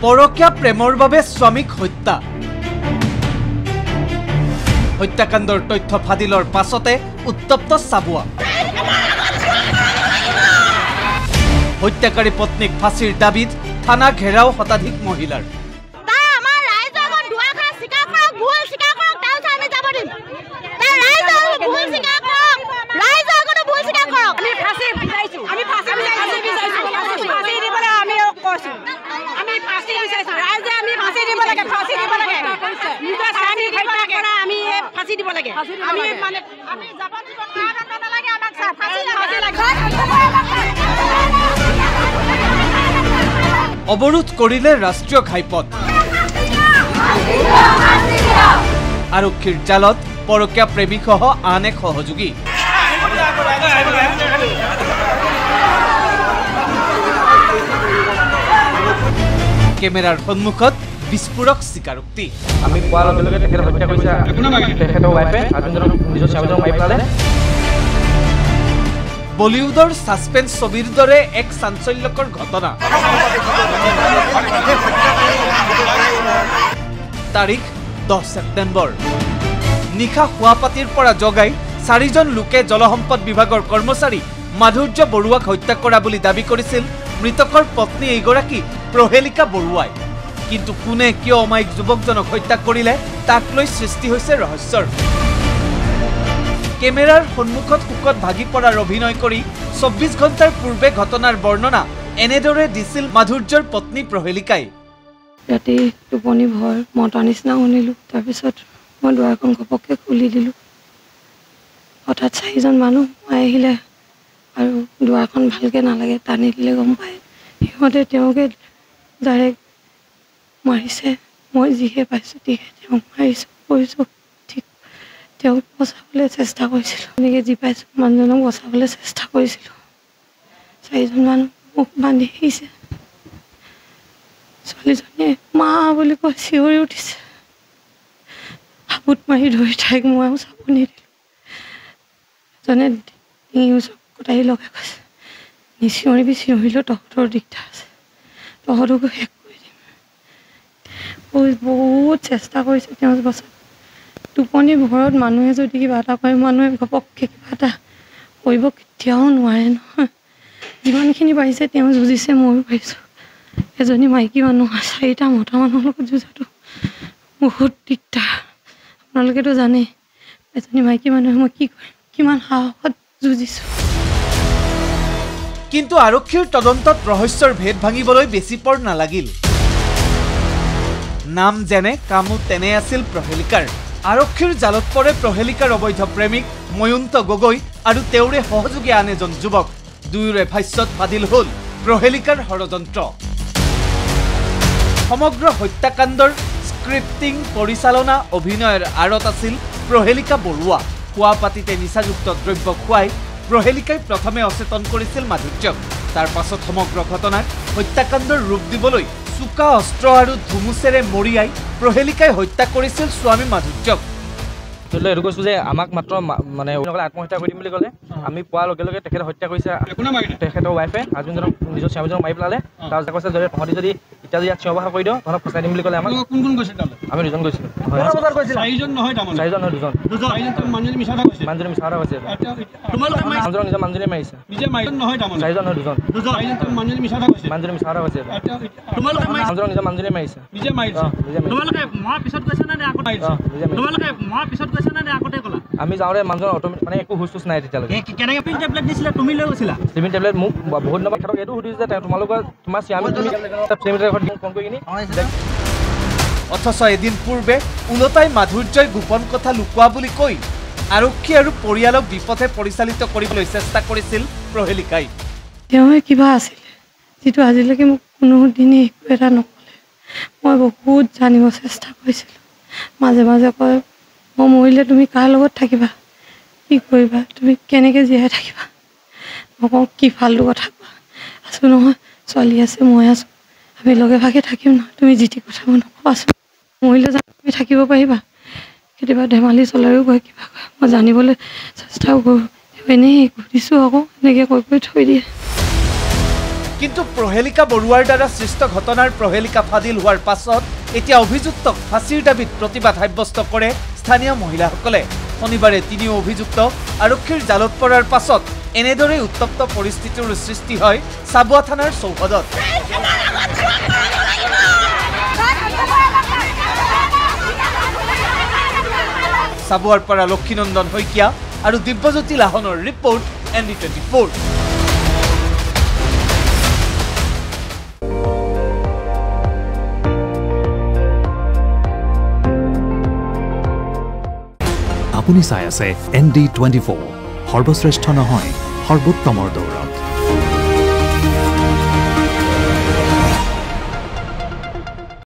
পৰকীয়া প্ৰেমৰ বাবে স্বামীক হত্যা হত্যাকাণ্ডৰ তথ্য ফাদিলৰ পাছতে উত্তপ্ত চাবুৱা হত্যাকাৰী পত্নীক ফাঁসিৰ দাবীত থানা ঘেৰাও শতাধিক মহিলাৰ অবৰোধ কৰিলে ৰাষ্ট্ৰীয় ঘাইপথ আৰক্ষীৰ জালত পৰকীয়া প্ৰেমিকসহ আন এক সহযোগী কেমেৰাৰ সন্মুখত বিস্ফোৰক স্বীকাৰোক্তি আমি পোৱাৰ লগে লগে তেখেতক হত্যা কৰিছে তেখেতৰ ৱাইফে আজনজনক নিজৰ স্বামীজনক মাৰি পেলালে বলিউডৰ সাসপেন্স ছবিৰ দৰে এক চাঞ্চল্যকৰ ঘটনা তাৰিখ 10 ছেপ্টেম্বৰ নিশা শুৱাপাতিৰ পৰা জগাই 4জন লোকে জলসম্পদ বিভাগৰ কৰ্মচাৰী মাধুৰ্য বৰুৱাক হত্যা কৰা বুলি দাবী কৰিছিল মৃতকৰ পত্নী এইগৰাকী প্ৰহেলিকা বৰুৱাই কিন্তু কোনে কিয় অমায়িক যুৱকজনক হত্যা কৰিলে তাক লৈ সৃষ্টি হৈছে ৰহস্যৰ কেমেৰাৰ সন্মুখত কুকত ভাগি পৰাৰ অভিনয় কৰি 24 ঘণ্টাৰ পূৰ্বে ঘটনাৰ বৰ্ণনা এনেদৰে দিছিল মাধুৰ্যৰ পত্নী প্ৰহেলিকাই ৰাতি টোপনি ভৰ মতা নিচিনা শুনিলোঁ তাৰপিছত মই দুৱাৰখন ঘপককৈ খুলি দিলোঁ হঠাৎ 4জন মানুহ আহিলে আৰু দুৱাৰখন ভালকৈ নালাগে টানি দিলে গম পায় সিহঁতে তেওঁকে ডাইৰেক্ট মাৰিছে মই যিহে পাইছোঁ তিহে তেওঁক মাৰিছোঁ কৰিছোঁ ঠিক তেওঁক বচাবলৈ চেষ্টা কৰিছিলোঁ এনেকৈ যি পাইছোঁ মানুহজনক বচাবলৈ চেষ্টা কৰিছিলোঁ 4জন মানুহ মোক বান্ধি আহিছে ছোৱালীজনীয়ে মা বুলি কৈ চিঞৰি উঠিছে হাবুত মাৰি ধৰি তাইক মই চাব নিদিলোঁ এজনে ডিঙি ওচৰত কটাৰী লগাই কৈছে নিচিঞৰিবি চিঞৰিলেও তহঁতৰ দিগদাৰ আছে তহঁতকো শেষ কৰি দিম বহুত চেষ্টা কৰিছে তেওঁ বচাব টোপনি ভৰত মানুহে যদি কিবা এটা কৰে মানুহে ঘপককৈ কিবা এটা কৰিব কেতিয়াও নোৱাৰে নহয় যিমানখিনি পাৰিছে তেওঁ যুঁজিছে ময়ো পাৰিছোঁ এজনী মাইকী মানুহ 4টা মতা মানুহৰ লগত যুঁজাটো বহুত দিগদাৰ আপোনালোকেতো জানে এজনী মাইকী মানুহে মই কি কৰিম কিমান সাহসত যুঁজিছোঁ কিন্তু আৰক্ষীৰ তদন্তত ৰহস্যৰ ভেদ ভাঙিবলৈ বেছি পৰ নালাগিল নাম যেনে কামো তেনে আছিল প্ৰহেলিকাৰ আৰক্ষীৰ জালত পৰে প্ৰহেলিকাৰ অবৈধ প্ৰেমিক ময়ন্ত গগৈ আৰু তেওঁৰে সহযোগী আন এজন যুৱক দুয়োৰে ভাষ্যত ফাদিল হ'ল প্ৰহেলিকাৰ ষড়যন্ত্ৰ সমগ্ৰ হত্যাকাণ্ডৰ স্ক্ৰিপ্টিং পৰিচালনা অভিনয়ৰ আঁৰত আছিল প্ৰহেলিকা বৰুৱা শুৱাপাতিতে নিচাযুক্ত দ্ৰব্য খুৱাই প্ৰহেলিকাই প্ৰথমে অচেতন কৰিছিল মাধুৰ্যক তাৰ পাছত সমগ্ৰ ঘটনাক হত্যাকাণ্ডৰ ৰূপ দিবলৈ চুকা অস্ত্ৰ আৰু ধুমুচেৰে মৰিয়াই প্ৰহেলিকাই হত্যা কৰিছিল স্বামী মাধুৰ্যক এইটো কৈছোঁ যে আমাক মাত্ৰ মানে আত্মহত্যা কৰি দিম বুলি ক'লে আমি পোৱাৰ লগে লগে তেখেতক হত্যা কৰিছে তেখেতৰ ৱাইফে আজনজনক নিজৰ স্বামীজনক মাৰি পেলালে তাৰপিছত কৈছে যদি তহঁতি যদি এতিয়া যদি ইয়াত চিঞৰ বাখৰ কৰি দিওঁ তহঁতক ফচাই দিম বুলি ক'লে আমাক কোন কোন গৈছিল আমি 2জন গৈছিলোঁ 4জন নহয় 2জন মানুহজনী মিছা কথা কৈছে মানুহজনক নিজৰ মানুহজনীয়ে মাৰিছে 4জন নহয় 2জন মানুহজনী মিছা কথা কৈছে মানুহজনক নিজৰ মানুহজনীয়ে মাৰিছে তোমালোকে মই পিছত কৈছে নে আগতে তোমালোকে মই পিছত কৈছে নে আগতে ক'লা আমি যাওঁতে মানুহজন অট'মেটিক মানে একো হুচ নাই তেতিয়ালৈকে কেনেকৈ পিল টেবলেট দিছিলে তুমি লৈ গৈছিলা চিভিন টেবলেট মোক বহুত নম্বৰ ক্ষেত্ৰত এইটো সুধিছে যে তোমালোকৰ তোমাৰ স্বামী তুমি ফোন কৰি কিনি অথচ এদিন পূৰ্বে ওলটাই মাধুৰ্যই গোপন কথা লুকোৱা বুলি কৈ আৰক্ষী আৰু পৰিয়ালক বিপথে পৰিচালিত কৰিবলৈ চেষ্টা কৰিছিল প্ৰহেলিকাই তেওঁ কিবা আছিলে যিটো আজিলৈকে মোক কোনোদিনে একো এটা নক'লে মই বহুত জানিব চেষ্টা কৰিছিলোঁ মাজে মাজে কয় মই মৰিলে তুমি কাৰ লগত থাকিবা কি কৰিবা তুমি কেনেকৈ জীয়াই থাকিবা মই কওঁ কি ফাল্টু কথা কোৱা আছোঁ নহয় ছোৱালী আছে মই আছোঁ আমি লগে ভাগে থাকিম নহয় তুমি যি টি কথা নক'বাচোন মৰিলে জানো তুমি থাকিব পাৰিবা কেতিয়াবা ধেমালি চলাইও কয় কিবা কয় মই জানিবলৈ চেষ্টাও কৰোঁ এনেই ঘূৰিছোঁ আকৌ এনেকৈ কৈ থৈ দিয়ে কিন্তু প্ৰহেলিকা বৰুৱাৰ দ্বাৰা সৃষ্ট ঘটনাৰ প্ৰহেলিকা ফাদিল হোৱাৰ পাছত এতিয়া অভিযুক্তক ফাঁচীৰ দাবীত প্ৰতিবাদ সাব্যস্ত কৰে স্থানীয় মহিলাসকলে। শনিবাৰে তিনিও অভিযুক্ত আৰক্ষীৰ জালত পৰাৰ পাছত এনেদৰে উত্তপ্ত পৰিস্থিতিৰ সৃষ্টি হয় চাবুৱা থানাৰ চৌহদত। চাবুৱাৰ পৰা লক্ষীনন্দন শইকীয়া আৰু দিব্যজ্যোতি লাহনৰ ৰিপৰ্ট ND24। আপুনি চাই আছে ND24 সৰ্বশ্ৰেষ্ঠ নহয় সৰ্বোত্তমৰ দৌৰত।